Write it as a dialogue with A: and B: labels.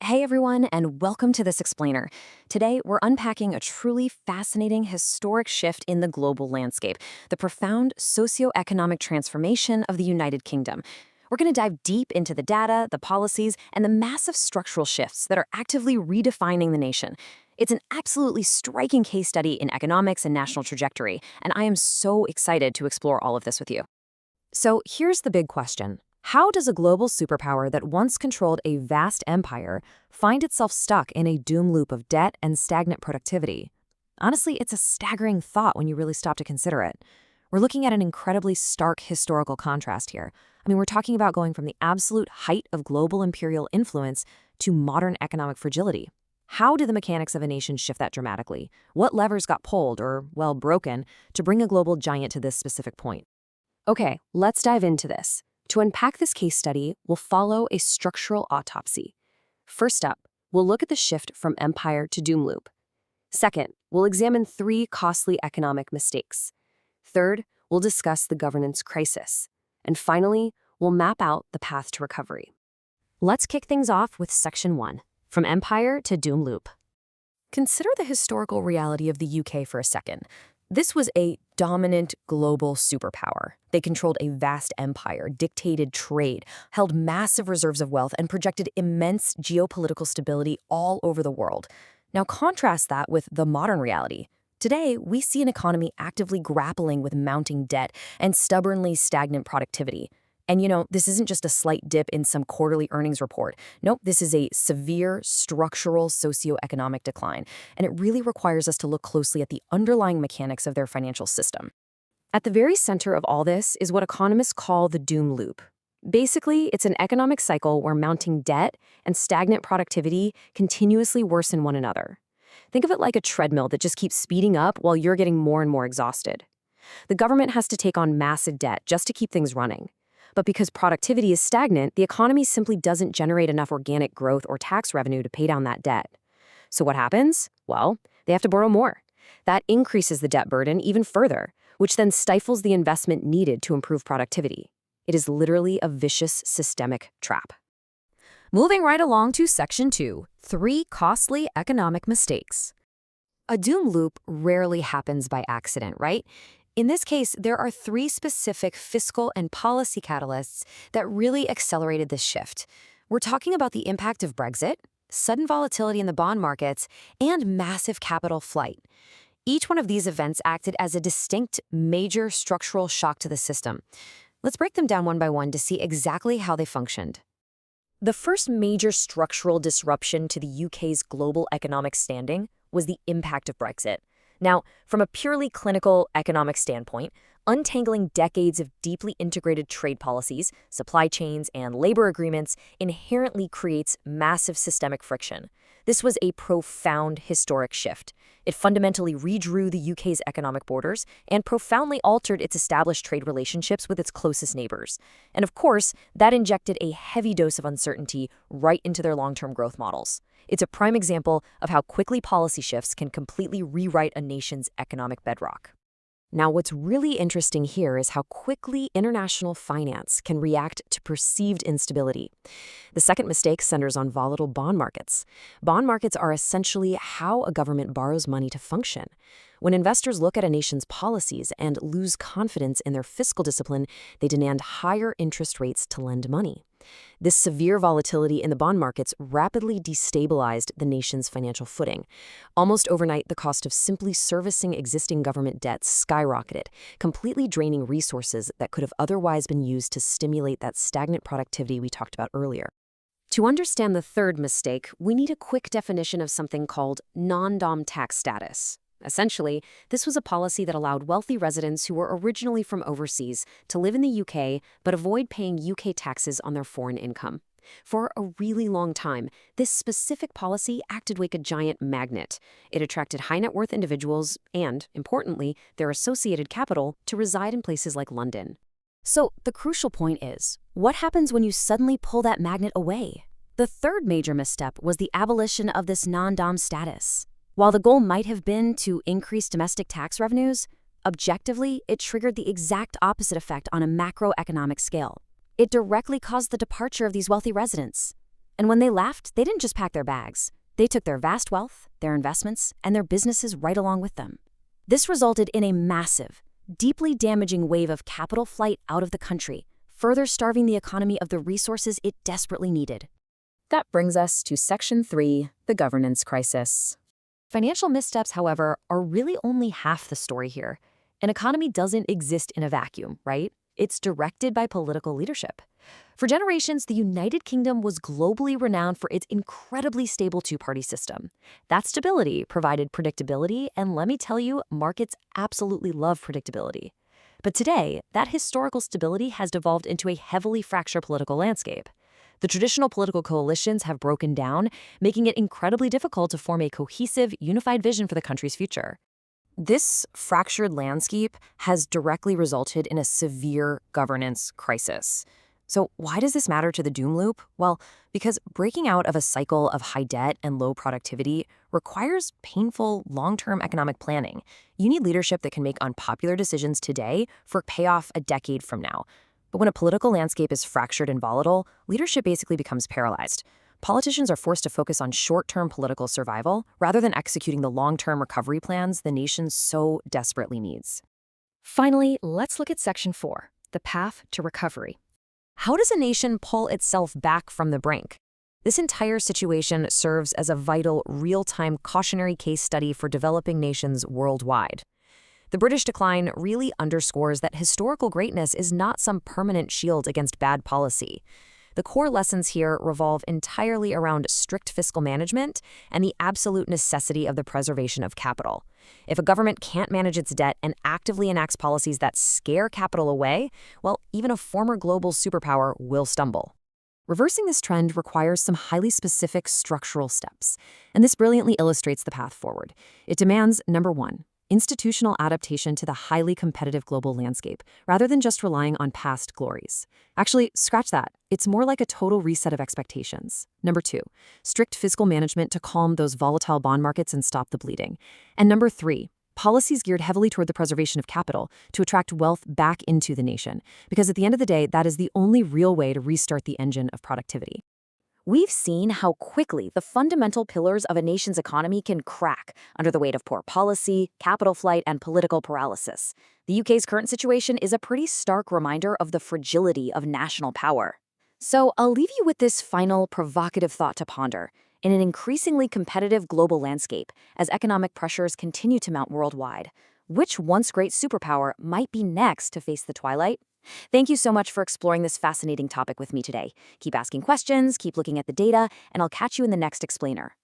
A: Hey everyone, and welcome to This Explainer. Today, we're unpacking a truly fascinating historic shift in the global landscape, the profound socio-economic transformation of the United Kingdom. We're going to dive deep into the data, the policies, and the massive structural shifts that are actively redefining the nation. It's an absolutely striking case study in economics and national trajectory, and I am so excited to explore all of this with you. So here's the big question. How does a global superpower that once controlled a vast empire find itself stuck in a doom loop of debt and stagnant productivity? Honestly, it's a staggering thought when you really stop to consider it. We're looking at an incredibly stark historical contrast here. We're talking about going from the absolute height of global imperial influence to modern economic fragility. How did the mechanics of a nation shift that dramatically? What levers got pulled, or, well, broken, to bring a global giant to this specific point? Okay, let's dive into this. To unpack this case study, we'll follow a structural autopsy. First up, we'll look at the shift from empire to doom loop. Second, we'll examine 3 costly economic mistakes. Third, we'll discuss the governance crisis. And finally, we'll map out the path to recovery. Let's kick things off with Section 1, from empire to doom loop. Consider the historical reality of the UK for a second. This was a dominant global superpower. They controlled a vast empire, dictated trade, held massive reserves of wealth, and projected immense geopolitical stability all over the world. Now contrast that with the modern reality. Today, we see an economy actively grappling with mounting debt and stubbornly stagnant productivity. And this isn't just a slight dip in some quarterly earnings report. Nope, this is a severe structural socioeconomic decline, and it really requires us to look closely at the underlying mechanics of their financial system. At the very center of all this is what economists call the doom loop. Basically, it's an economic cycle where mounting debt and stagnant productivity continuously worsen one another. Think of it like a treadmill that just keeps speeding up while you're getting more and more exhausted. The government has to take on massive debt just to keep things running. But because productivity is stagnant, the economy simply doesn't generate enough organic growth or tax revenue to pay down that debt. So what happens? Well, they have to borrow more. That increases the debt burden even further, which then stifles the investment needed to improve productivity. It is literally a vicious systemic trap. Moving right along to Section 2, 3 costly economic mistakes. A doom loop rarely happens by accident, right? In this case, there are 3 specific fiscal and policy catalysts that really accelerated this shift. We're talking about the impact of Brexit, sudden volatility in the bond markets, and massive capital flight. Each one of these events acted as a distinct, major structural shock to the system. Let's break them down one by one to see exactly how they functioned. The first major structural disruption to the UK's global economic standing was the impact of Brexit. Now, from a purely clinical economic standpoint, untangling decades of deeply integrated trade policies, supply chains, and labor agreements inherently creates massive systemic friction. This was a profound historic shift. It fundamentally redrew the UK's economic borders and profoundly altered its established trade relationships with its closest neighbors. And of course, that injected a heavy dose of uncertainty right into their long-term growth models. It's a prime example of how quickly policy shifts can completely rewrite a nation's economic bedrock. Now, what's really interesting here is how quickly international finance can react to perceived instability. The second mistake centers on volatile bond markets. Bond markets are essentially how a government borrows money to function. When investors look at a nation's policies and lose confidence in their fiscal discipline, they demand higher interest rates to lend money. This severe volatility in the bond markets rapidly destabilized the nation's financial footing. Almost overnight, the cost of simply servicing existing government debt skyrocketed, completely draining resources that could have otherwise been used to stimulate that stagnant productivity we talked about earlier. To understand the third mistake, we need a quick definition of something called non-dom tax status. Essentially, this was a policy that allowed wealthy residents who were originally from overseas to live in the UK but avoid paying UK taxes on their foreign income. For a really long time, this specific policy acted like a giant magnet. It attracted high-net-worth individuals and, importantly, their associated capital to reside in places like London. So, the crucial point is, what happens when you suddenly pull that magnet away? The third major misstep was the abolition of this non-dom status. While the goal might have been to increase domestic tax revenues, objectively, it triggered the exact opposite effect on a macroeconomic scale. It directly caused the departure of these wealthy residents. And when they left, they didn't just pack their bags. They took their vast wealth, their investments, and their businesses right along with them. This resulted in a massive, deeply damaging wave of capital flight out of the country, further starving the economy of the resources it desperately needed. That brings us to Section 3, the governance crisis. Financial missteps, however, are really only half the story here. An economy doesn't exist in a vacuum, right? It's directed by political leadership. For generations, the United Kingdom was globally renowned for its incredibly stable two-party system. That stability provided predictability, and let me tell you, markets absolutely love predictability. But today, that historical stability has devolved into a heavily fractured political landscape. The traditional political coalitions have broken down, making it incredibly difficult to form a cohesive, unified vision for the country's future. This fractured landscape has directly resulted in a severe governance crisis. So why does this matter to the doom loop? Well, because breaking out of a cycle of high debt and low productivity requires painful, long-term economic planning. You need leadership that can make unpopular decisions today for payoff a decade from now. But when a political landscape is fractured and volatile, leadership basically becomes paralyzed. Politicians are forced to focus on short-term political survival rather than executing the long-term recovery plans the nation so desperately needs. Finally, let's look at Section 4, the path to recovery. How does a nation pull itself back from the brink? This entire situation serves as a vital, real-time cautionary case study for developing nations worldwide. The British decline really underscores that historical greatness is not some permanent shield against bad policy. The core lessons here revolve entirely around strict fiscal management and the absolute necessity of the preservation of capital. If a government can't manage its debt and actively enacts policies that scare capital away, well, even a former global superpower will stumble. Reversing this trend requires some highly specific structural steps, and this brilliantly illustrates the path forward. It demands, number one, institutional adaptation to the highly competitive global landscape, rather than just relying on past glories. Actually, scratch that. It's more like a total reset of expectations. Number two, strict fiscal management to calm those volatile bond markets and stop the bleeding. And number three, policies geared heavily toward the preservation of capital to attract wealth back into the nation, because at the end of the day, that is the only real way to restart the engine of productivity. We've seen how quickly the fundamental pillars of a nation's economy can crack under the weight of poor policy, capital flight, and political paralysis. The UK's current situation is a pretty stark reminder of the fragility of national power. So I'll leave you with this final provocative thought to ponder. In an increasingly competitive global landscape, as economic pressures continue to mount worldwide, which once great superpower might be next to face the twilight? Thank you so much for exploring this fascinating topic with me today. Keep asking questions, keep looking at the data, and I'll catch you in the next explainer.